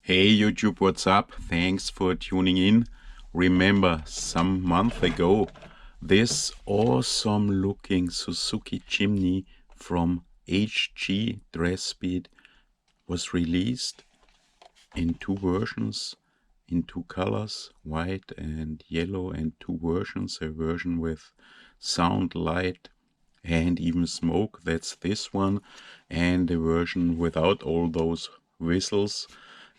Hey YouTube, what's up? Thanks for tuning in. Remember, some month ago, this awesome looking Suzuki Jimny from HG Trasped was released in two versions, in two colors, white and yellow, and two versions, a version with sound, light, and even smoke, that's this one, and a version without all those whistles,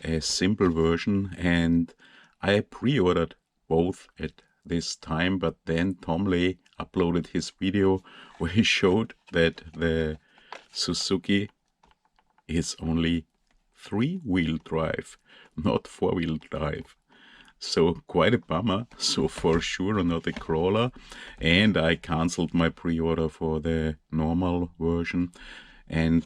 a simple version. And I pre-ordered both at this time, but then Tom Lay uploaded his video where he showed that the Suzuki is only 3-wheel drive, not 4-wheel drive. So quite a bummer, so for sure not a crawler, and I cancelled my pre-order for the normal version and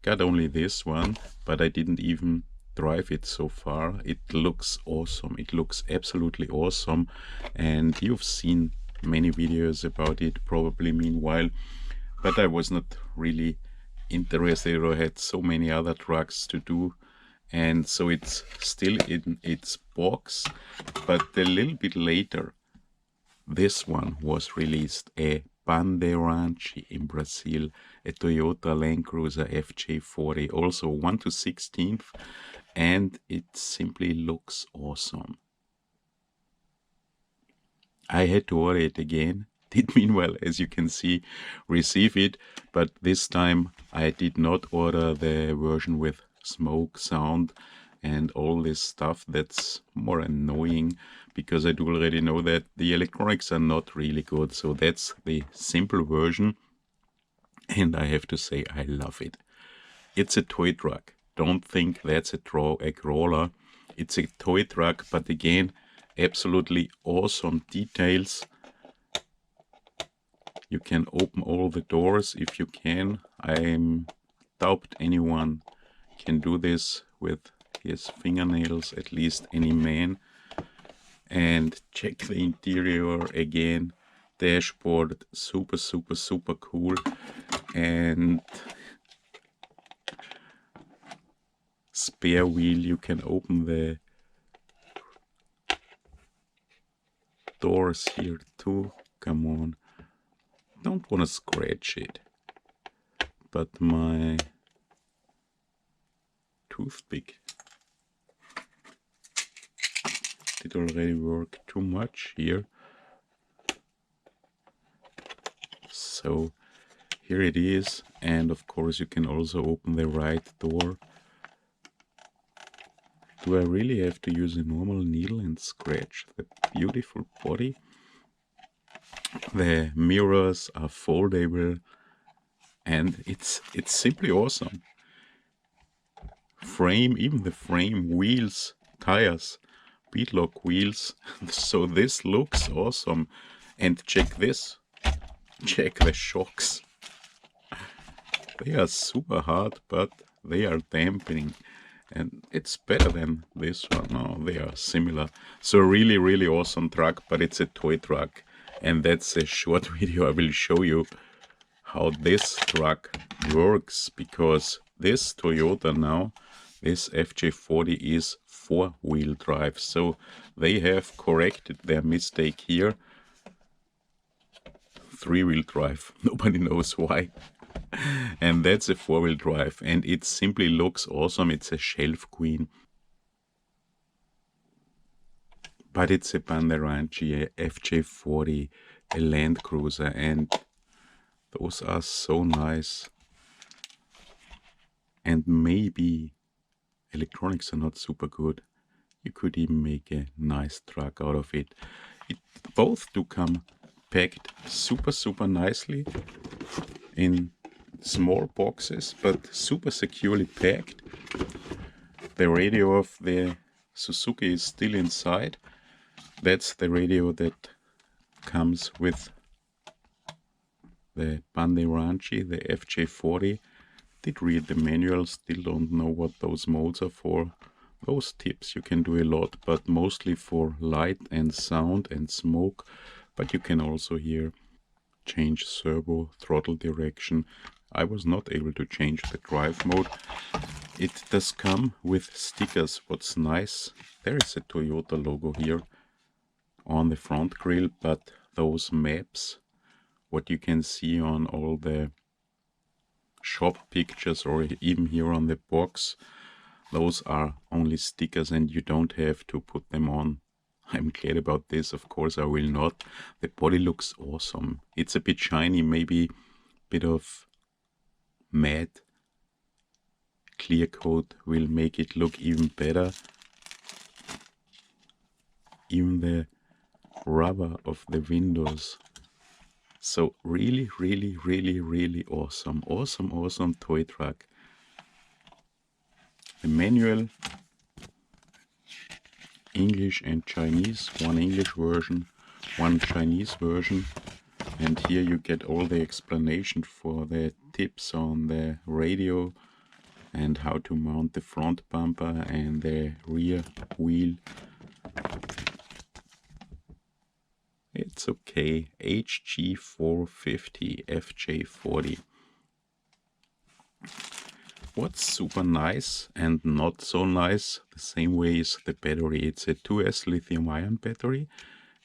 got only this one, but I didn't even drive it so far. It looks awesome, it looks absolutely awesome, and you've seen many videos about it probably meanwhile, but I was not really interested or had so many other trucks to do. And so it's still in its box, but a little bit later this one was released, a Bandeirantes in Brazil, a Toyota Land Cruiser FJ40, also 1/16, and it simply looks awesome. I had to order it again, did meanwhile, as you can see, receive it, but this time I did not order the version with smoke, sound, and all this stuff. That's more annoying because I do already know that the electronics are not really good. So that's the simple version, and I have to say I love it. It's a toy truck. Don't think that's a crawler. It's a toy truck, but again, absolutely awesome details. You can open all the doors if you can. I doubt anyone can do this with his fingernails, at least any man. And check the interior again. Dashboard, super cool. And spare wheel, you can open the doors here too. Come on, don't want to scratch it, but my toothpick did already work too much here. So here it is, and of course you can also open the right door. Do I really have to use a normal needle and scratch the beautiful body? The mirrors are foldable, and it's simply awesome. Frame, even the frame, wheels, tires, beadlock wheels. So this looks awesome. And check this. Check the shocks. They are super hard, but they are damping. And it's better than this one. No, they are similar. So really awesome truck, but it's a toy truck. And that's a short video. I will show you how this truck works, because this Toyota now, this FJ40 is 4-wheel drive. So they have corrected their mistake here. 3-wheel drive. Nobody knows why. And that's a 4-wheel drive, and it simply looks awesome. It's a shelf queen, but it's a Bandeirantes, a FJ40, a Land Cruiser, and those are so nice. And maybe electronics are not super good. You could even make a nice truck out of it. Both do come packed super nicely in small boxes, but super securely packed. The radio of the Suzuki is still inside. That's the radio that comes with the Bandeirantes, the FJ40. Did read the manual, still don't know what those modes are for. Those tips you can do a lot, but mostly for light and sound and smoke. But you can also here change servo, throttle direction. I was not able to change the drive mode, It does come with stickers. What's nice, there is a Toyota logo here on the front grille, but those maps, what you can see on all the shop pictures or even here on the box, those are only stickers and you don't have to put them on. I'm glad about this, of course I will not. The body looks awesome. It's a bit shiny, maybe a bit of matte clear coat will make it look even better. Even the rubber of the windows. So really, really, really, really awesome. Awesome, awesome toy truck. The manual, English and Chinese. One English version, one Chinese version. And here you get all the explanation for the tips on the radio and how to mount the front bumper and the rear wheel. It's okay. HG4-50, FJ40. What's super nice and not so nice, the same way is the battery. It's a 2S lithium-ion battery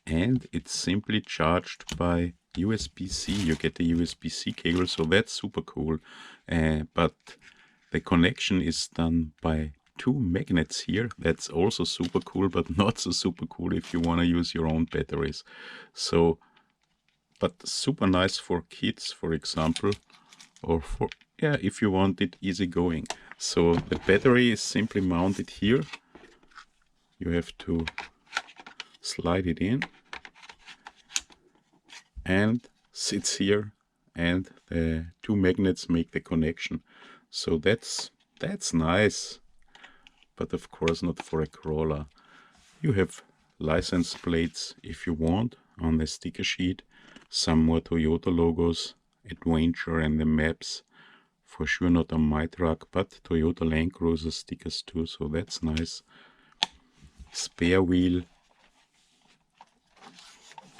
and it's simply charged by USB-C. You get a USB-C cable, so that's super cool. But the connection is done by two magnets here. That's also super cool, but not so super cool if you want to use your own batteries. So, but super nice for kids, for example, or for, yeah, if you want it easy going. So the battery is simply mounted here. You have to slide it in and sits here, and the two magnets make the connection. So that's nice, but of course not for a crawler. You have license plates if you want on the sticker sheet, some more Toyota logos, Adventure and the maps. For sure not on my truck, but Toyota Land Cruiser stickers too, so that's nice. Spare wheel.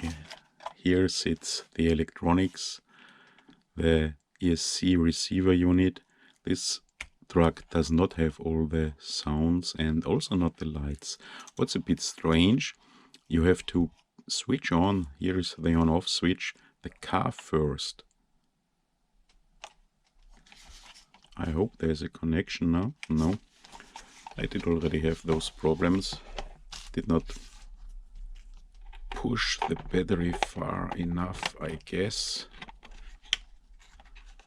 Yeah. Here sits the electronics, the ESC receiver unit. This truck does not have all the sounds and also not the lights. What's a bit strange, you have to switch on, here is the on-off switch, the car first. I hope there's a connection now. No, I did already have those problems. Did not push the battery far enough, I guess.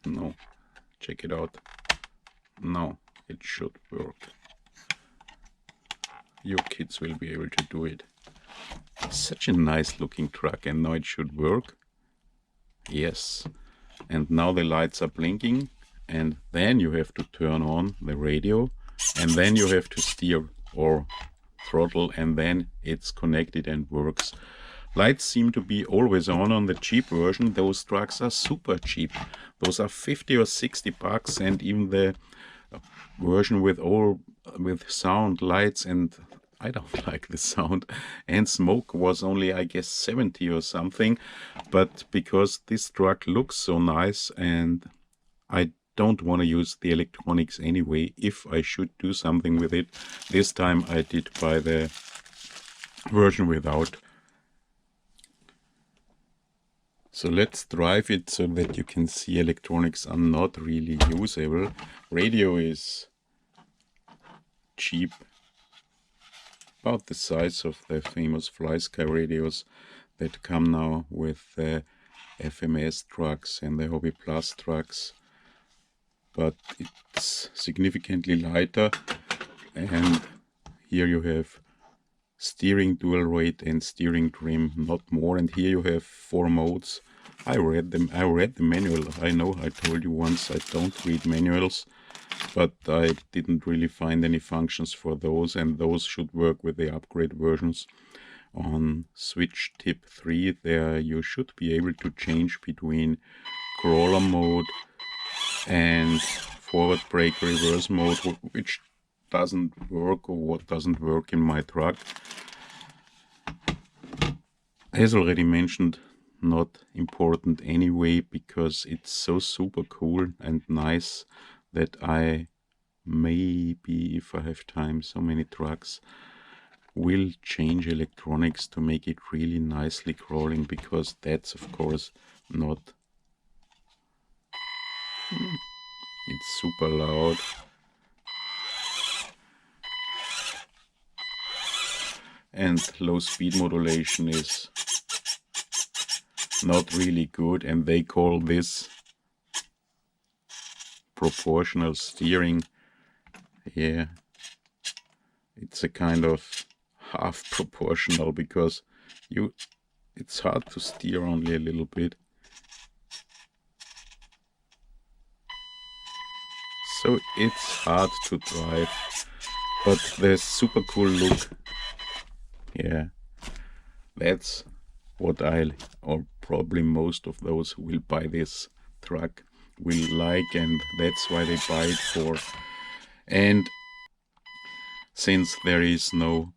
No, check it out. No, it should work. Your kids will be able to do it. Such a nice looking truck, and now it should work. Yes, and now the lights are blinking, and then you have to turn on the radio, and then you have to steer or throttle, and then it's connected and works. Lights seem to be always on the cheap version. Those trucks are super cheap. Those are 50 or 60 bucks, and even the version with sound, lights, and I don't like the sound, and smoke was only, I guess, 70 or something. But because this truck looks so nice and I don't want to use the electronics anyway, if I should do something with it, this time I did buy the version without. So let's drive it so that you can see electronics are not really usable. Radio is cheap, about the size of the famous FlySky radios that come now with the FMS trucks and the Hobby Plus trucks. But it's significantly lighter, and here you have steering dual rate and steering trim, not more. And here you have 4 modes. I read the manual. I know I told you once I don't read manuals, but I didn't really find any functions for those, and those should work with the upgrade versions. On switch tip 3 there you should be able to change between crawler mode and forward brake reverse mode, which doesn't work, or what doesn't work in my truck. As already mentioned, not important anyway, because it's so super cool and nice that I maybe if I have time, so many trucks will change electronics to make it really nicely crawling, because that's of course not, it's super loud. And low speed modulation is not really good, and they call this proportional steering. Yeah, it's a kind of half proportional, because it's hard to steer only a little bit. So it's hard to drive, but the super cool look, yeah, that's what or probably most of those who will buy this truck will like, and that's why they buy it for. And since there is no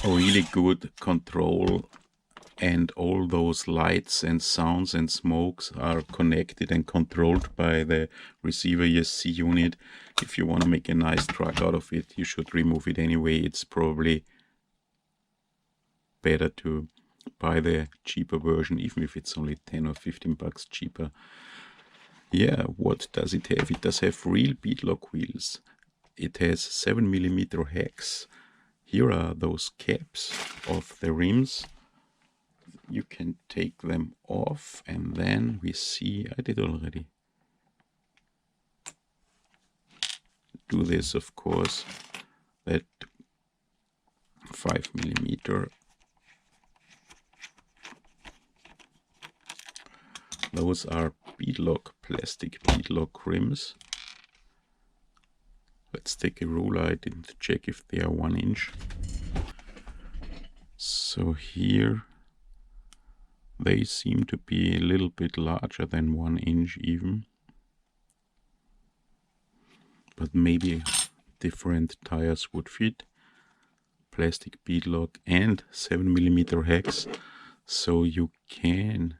really good control, and all those lights and sounds and smokes are connected and controlled by the receiver ESC unit, if you want to make a nice truck out of it, you should remove it anyway. It's probably better to buy the cheaper version, even if it's only 10 or 15 bucks cheaper. Yeah, what does it have? It does have real beadlock wheels. It has 7mm hex. Here are those caps of the rims. You can take them off, and then we see, I did already do this, of course, that 5mm. Those are beadlock, plastic beadlock rims. Let's take a ruler. I didn't check if they are 1 inch. So here they seem to be a little bit larger than 1 inch even. But maybe different tires would fit. Plastic beadlock and 7mm hex. So you can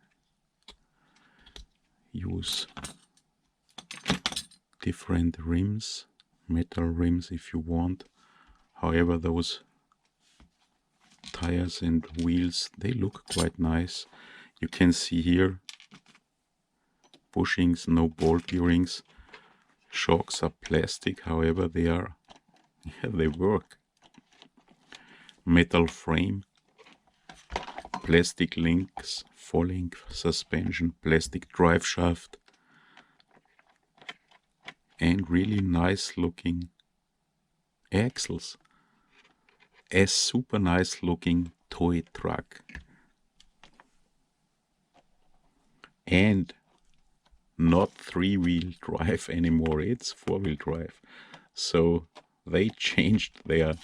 use different rims, metal rims if you want. However, those tires and wheels, they look quite nice. You can see here bushings, no ball bearings. Shocks are plastic, however they are, yeah, they work. Metal frame, plastic links, 4-link suspension, plastic drive shaft, and really nice looking axles. A super nice looking toy truck. And not 3-wheel drive anymore, it's 4-wheel drive. So they changed their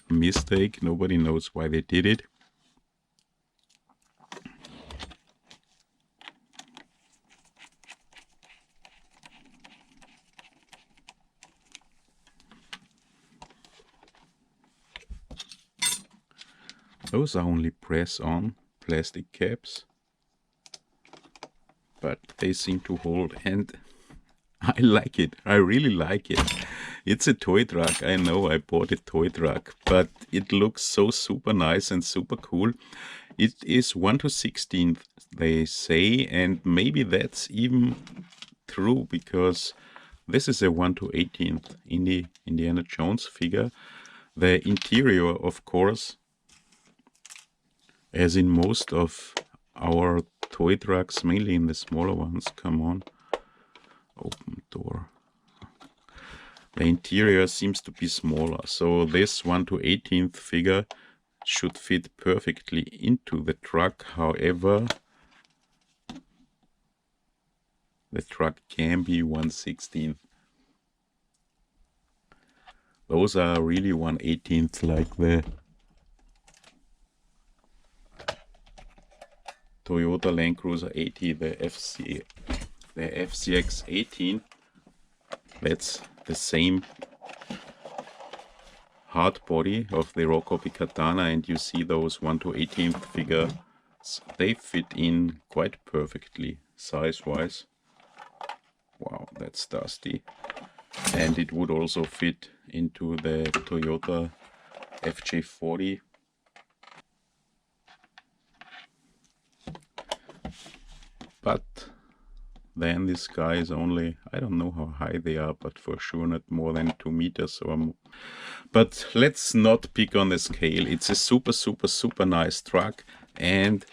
mistake. Nobody knows why they did it. Those are only press-on plastic caps, but they seem to hold, and I like it. I really like it. It's a toy truck. I know I bought a toy truck, but it looks so super nice and super cool. It is 1/16, they say, and maybe that's even true, because this is a 1/18 Indiana Jones figure. The interior, of course, as in most of our toy trucks, mainly in the smaller ones, come on, open door. The interior seems to be smaller, so this 1/18 figure should fit perfectly into the truck. However, the truck can be 1/16. Those are really 1/18, like the Toyota Land Cruiser 80, the FCX 18. That's the same hard body of the Rockobi Katana, and you see those 1/18 figures, they fit in quite perfectly size-wise. Wow, that's dusty. and it would also fit into the Toyota FJ40. But then this guy is only, I don't know how high they are, but for sure not more than 2 meters or more. But let's not pick on the scale. It's a super nice truck, and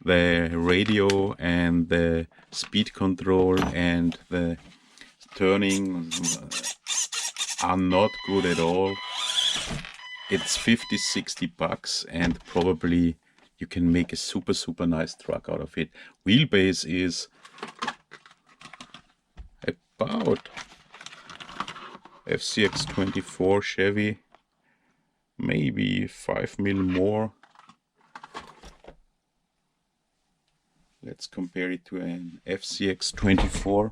the radio and the speed control and the turning are not good at all. It's 50-60 bucks, and probably you can make a super nice truck out of it. Wheelbase is about FCX24 Chevy, maybe 5 mil more. Let's compare it to an FCX24.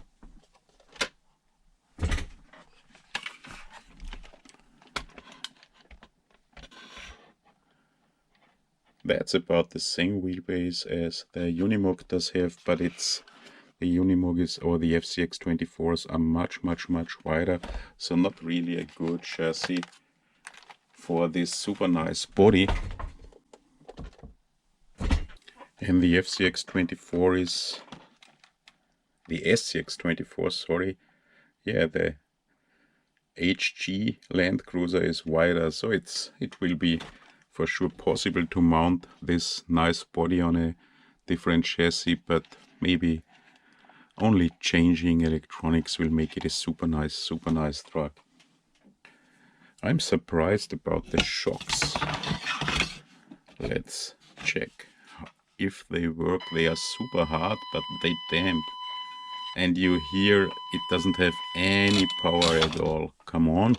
That's about the same wheelbase as the Unimog does have, but it's the Unimog is, or the FCX24s are much wider, so not really a good chassis for this super nice body. And the FCX24 is, the SCX24, sorry, yeah, the HG Land Cruiser is wider, so it will be for sure possible to mount this nice body on a different chassis, but maybe only changing electronics will make it a super nice truck. I'm surprised about the shocks. Let's check if they work. They are super hard, but they damp. And you hear it doesn't have any power at all. Come on.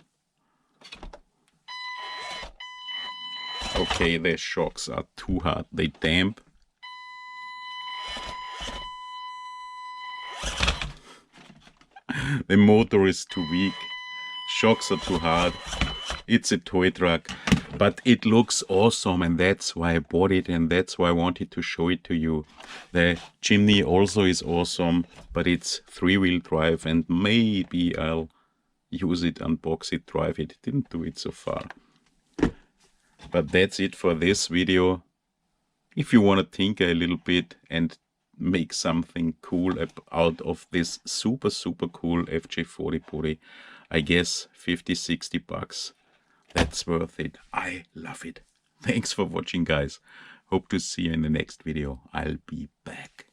Okay, the shocks are too hard. They damp. The motor is too weak. Shocks are too hard. It's a toy truck, but it looks awesome, and that's why I bought it, and that's why I wanted to show it to you. The Jimny also is awesome, but it's 3-wheel drive, and maybe I'll use it, unbox it, drive it. Didn't do it so far. But that's it for this video. If you want to think a little bit and make something cool out of this super cool FJ40 body, I guess 50-60 bucks. That's worth it. I love it. Thanks for watching, guys. Hope to see you in the next video. I'll be back.